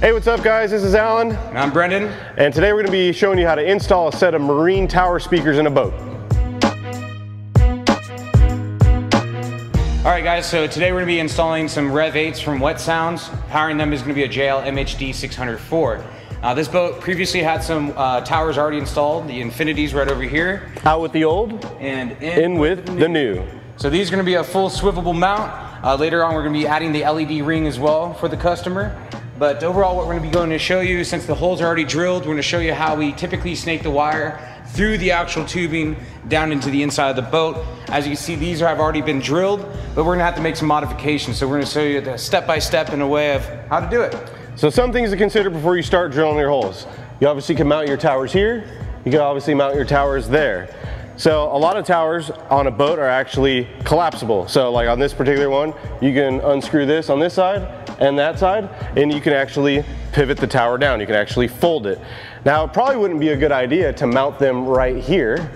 Hey, what's up guys? This is Allyn. And I'm Brendan. And today we're going to be showing you how to install a set of marine tower speakers in a boat. Alright guys, so today we're going to be installing some Rev 8s from Wet Sounds. Powering them is going to be a JL MHD 604. This boat previously had some towers already installed. The Infinity's right over here. Out with the old and in with the new. So these are going to be a full swivelable mount. Later on we're going to be adding the LED ring as well for the customer. But overall what we're going to be going to show you, since the holes are already drilled, we're going to show you how we typically snake the wire through the actual tubing down into the inside of the boat. As you can see, these have already been drilled, but we're going to have to make some modifications. So we're going to show you the step-by-step in a way of how to do it. So some things to consider before you start drilling your holes. You obviously can mount your towers here. You can obviously mount your towers there. So a lot of towers on a boat are actually collapsible. So like on this particular one, you can unscrew this on this side and that side, and you can actually pivot the tower down. You can actually fold it. Now it probably wouldn't be a good idea to mount them right here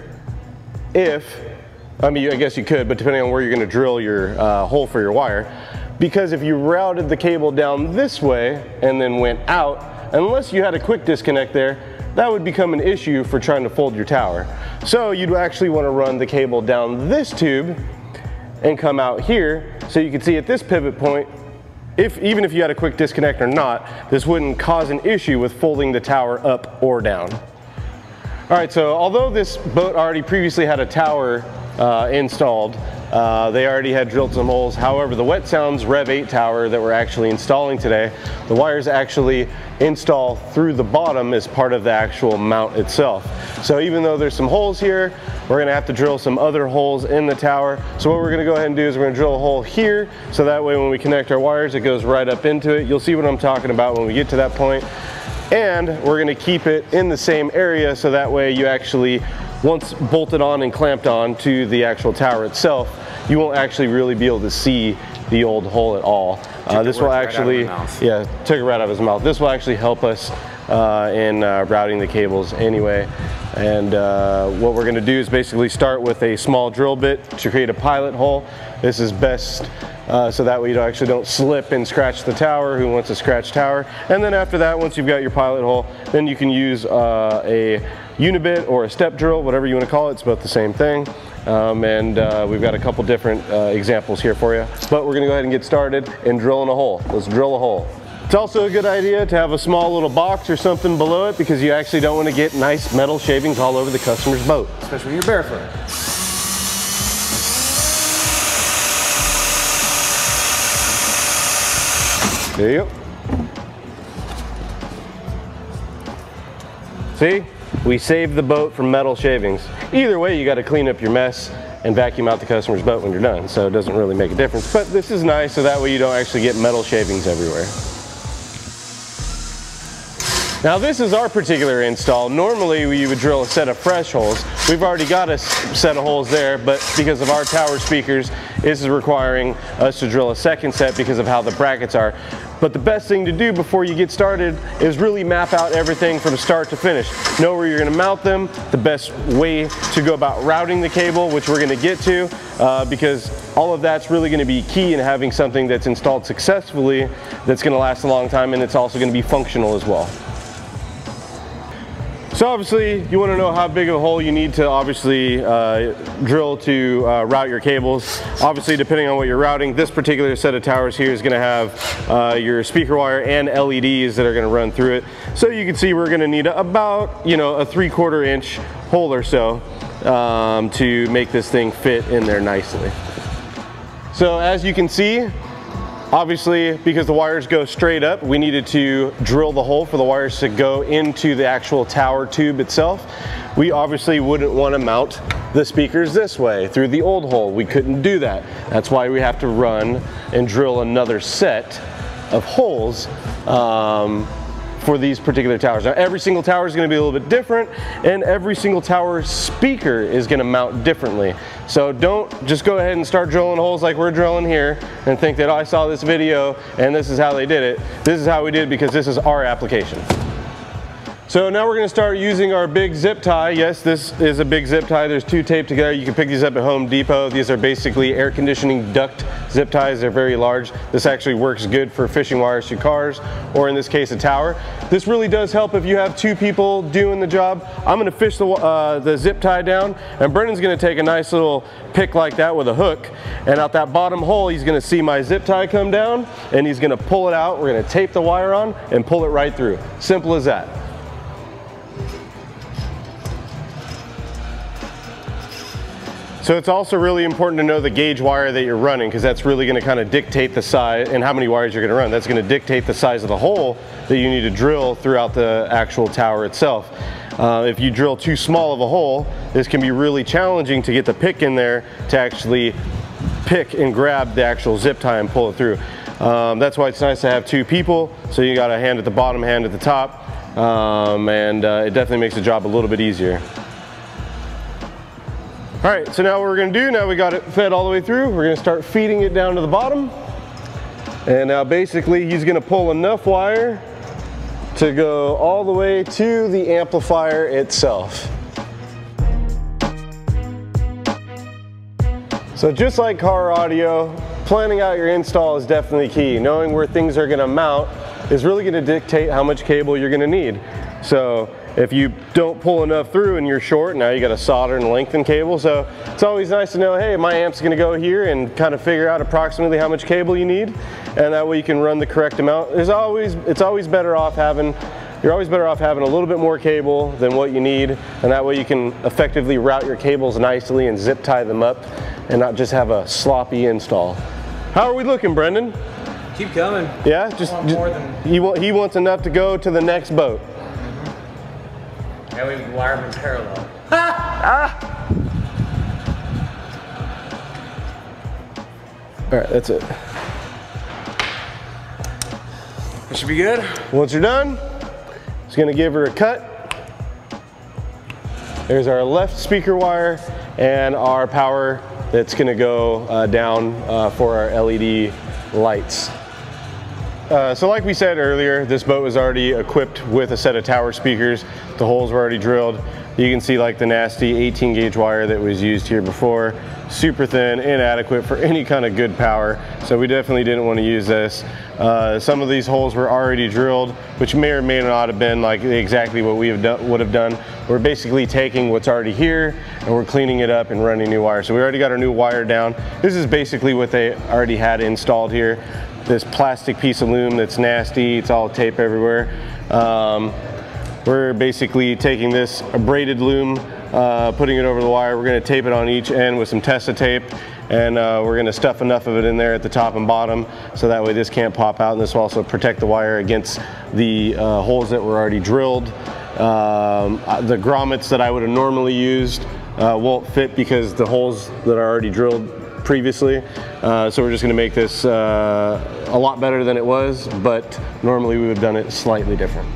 I guess you could, but depending on where you're gonna drill your hole for your wire. Because if you routed the cable down this way and then went out, unless you had a quick disconnect there, that would become an issue for trying to fold your tower. So you'd actually want to run the cable down this tube and come out here, so you can see at this pivot point, even if you had a quick disconnect or not, this wouldn't cause an issue with folding the tower up or down. All right, so although this boat already previously had a tower installed, they already had drilled some holes. However, the Wet Sounds Rev 8 tower that we're actually installing today, the wires actually install through the bottom as part of the actual mount itself. So even though there's some holes here, we're gonna have to drill some other holes in the tower. So what we're gonna go ahead and do is we're gonna drill a hole here, so that way when we connect our wires, it goes right up into it. You'll see what I'm talking about when we get to that point. And we're gonna keep it in the same area, so that way you actually, once bolted on and clamped on to the actual tower itself, you won't actually really be able to see the old hole at all. This will actually, yeah, took it right out of his mouth. This will actually help us in routing the cables anyway. And what we're gonna do is basically start with a small drill bit to create a pilot hole. This is best so that way you actually don't slip and scratch the tower. Who wants a scratch tower? And then after that, once you've got your pilot hole, then you can use a unibit or a step drill, whatever you want to call it. It's both the same thing. We've got a couple different examples here for you. But we're going to go ahead and get started in drilling a hole. Let's drill a hole. It's also a good idea to have a small little box or something below it, because you actually don't want to get nice metal shavings all over the customer's boat. Especially when you're barefoot. There you go. See? We saved the boat from metal shavings. Either way, you got to clean up your mess and vacuum out the customer's boat when you're done, so it doesn't really make a difference. But this is nice, so that way you don't actually get metal shavings everywhere. Now this is our particular install. Normally we would drill a set of fresh holes. We've already got a set of holes there, but because of our tower speakers, this is requiring us to drill a second set because of how the brackets are. But the best thing to do before you get started is really map out everything from start to finish. Know where you're going to mount them, the best way to go about routing the cable, which we're going to get to, because all of that's really going to be key in having something that's installed successfully, that's going to last a long time, and it's also going to be functional as well. So obviously you want to know how big of a hole you need to obviously drill to route your cables. Obviously, depending on what you're routing, this particular set of towers here is going to have your speaker wire and LEDs that are going to run through it. So you can see we're going to need about, you know, a 3/4 inch hole or so to make this thing fit in there nicely. So as you can see, obviously, because the wires go straight up, we needed to drill the hole for the wires to go into the actual tower tube itself. We obviously wouldn't want to mount the speakers this way through the old hole. We couldn't do that. That's why we have to run and drill another set of holes for these particular towers. Now every single tower is going to be a little bit different, and every single tower speaker is going to mount differently. So don't just go ahead and start drilling holes like we're drilling here and think that, oh, I saw this video and this is how they did it. This is how we did it because this is our application. So now we're going to start using our big zip tie. Yes, this is a big zip tie. There's two taped together. You can pick these up at Home Depot. These are basically air conditioning duct zip ties. They're very large. This actually works good for fishing wires to cars, or in this case a tower. This really does help if you have two people doing the job. I'm going to fish the zip tie down, and Brendan's going to take a nice little pick like that with a hook, and out that bottom hole he's going to see my zip tie come down, and he's going to pull it out. We're going to tape the wire on and pull it right through. Simple as that. So it's also really important to know the gauge wire that you're running, because that's really going to kind of dictate the size and how many wires you're going to run. That's going to dictate the size of the hole that you need to drill throughout the actual tower itself. If you drill too small of a hole, this can be really challenging to get the pick in there to actually pick and grab the actual zip tie and pull it through. That's why it's nice to have two people. So you got a hand at the bottom, hand at the top, and it definitely makes the job a little bit easier. All right, so now what we're gonna do, now we got it fed all the way through, we're gonna start feeding it down to the bottom. And now basically he's gonna pull enough wire to go all the way to the amplifier itself. So just like car audio, planning out your install is definitely key. Knowing where things are gonna mount is really gonna dictate how much cable you're gonna need. So if you don't pull enough through and you're short, now you got to solder and lengthen cable. So it's always nice to know, hey, my amp's going to go here, and kind of figure out approximately how much cable you need, and that way you can run the correct amount. It's always better off having, you're always better off having a little bit more cable than what you need, and that way you can effectively route your cables nicely and zip tie them up and not just have a sloppy install. How are we looking, Brendan? Keep coming. Yeah, he wants enough to go to the next boat. Now we wire them in parallel. All right, that's it. That should be good. Once you're done, just gonna give her a cut. There's our left speaker wire and our power that's gonna go down for our LED lights. So like we said earlier, this boat was already equipped with a set of tower speakers. The holes were already drilled. You can see like the nasty 18 gauge wire that was used here before. Super thin, inadequate for any kind of good power. So we definitely didn't want to use this. Some of these holes were already drilled, which may or may not have been like exactly what we would have done. We're basically taking what's already here and we're cleaning it up and running new wire. So we already got our new wire down. This is basically what they already had installed here. This plastic piece of loom that's nasty, it's all tape everywhere. We're basically taking this braided loom, putting it over the wire. We're gonna tape it on each end with some Testa tape, and we're gonna stuff enough of it in there at the top and bottom so that way this can't pop out, and this will also protect the wire against the holes that were already drilled. The grommets that I would have normally used won't fit because the holes that are already drilled previously. So we're just gonna make this a lot better than it was, but normally we would have done it slightly different.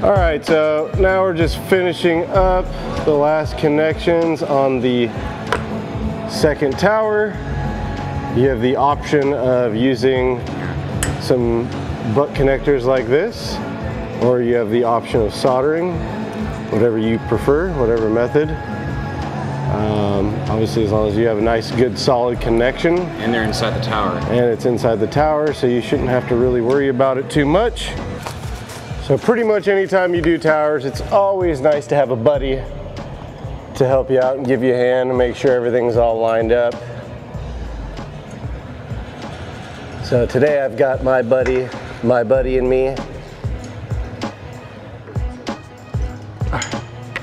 All right, so now we're just finishing up the last connections on the second tower. You have the option of using some butt connectors like this, or you have the option of soldering, whatever you prefer, whatever method. Obviously, as long as you have a nice, good, solid connection. And they're inside the tower. And it's inside the tower, so you shouldn't have to really worry about it too much. So pretty much anytime you do towers, it's always nice to have a buddy to help you out and give you a hand and make sure everything's all lined up. So today I've got my buddy and me. All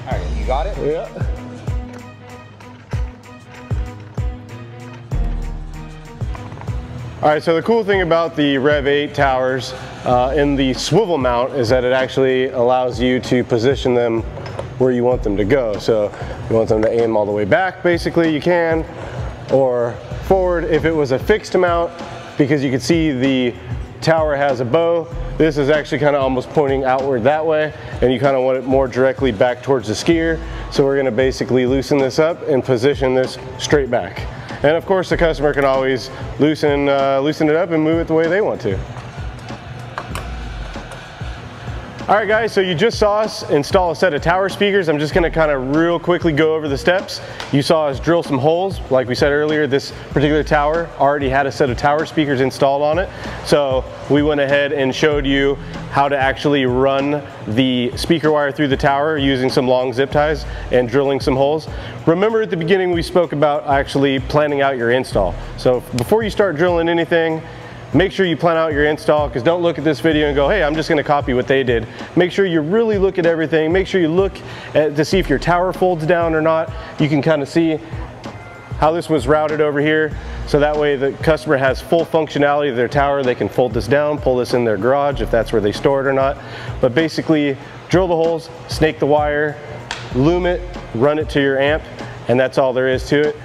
right, you got it? Yeah. All right, so the cool thing about the Rev 8 towers in the swivel mount is that it actually allows you to position them where you want them to go. So if you want them to aim all the way back, basically you can, or forward if it was a fixed mount, because you can see the tower has a bow. This is actually kind of almost pointing outward that way, and you kind of want it more directly back towards the skier. So we're going to basically loosen this up and position this straight back. And of course the customer can always loosen it up and move it the way they want to. All right guys, so you just saw us install a set of tower speakers. I'm just gonna kind of real quickly go over the steps. You saw us drill some holes. Like we said earlier, this particular tower already had a set of tower speakers installed on it. So we went ahead and showed you how to actually run the speaker wire through the tower using some long zip ties and drilling some holes. Remember at the beginning we spoke about actually planning out your install. So before you start drilling anything, make sure you plan out your install, because don't look at this video and go, hey, I'm just going to copy what they did. Make sure you really look at everything. Make sure you look to see if your tower folds down or not. You can kind of see how this was routed over here, so that way the customer has full functionality of their tower. They can fold this down, pull this in their garage if that's where they store it or not. But basically, drill the holes, snake the wire, loom it, run it to your amp, and that's all there is to it.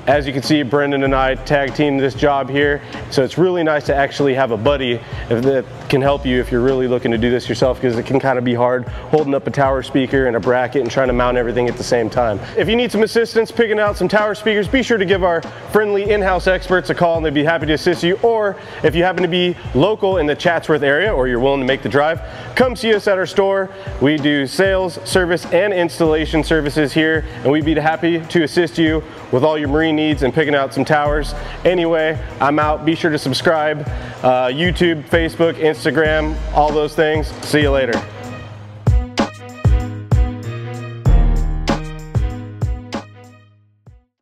As you can see, Brendan and I tag teamed this job here, so it's really nice to actually have a buddy that can help you if you're really looking to do this yourself, because it can kind of be hard holding up a tower speaker and a bracket and trying to mount everything at the same time. If you need some assistance picking out some tower speakers, be sure to give our friendly in-house experts a call and they'd be happy to assist you. Or if you happen to be local in the Chatsworth area or you're willing to make the drive, come see us at our store. We do sales, service, and installation services here, and we'd be happy to assist you with all your marine needs and picking out some towers. Anyway, I'm out. Be sure to subscribe. YouTube, Facebook, Instagram, all those things. See you later.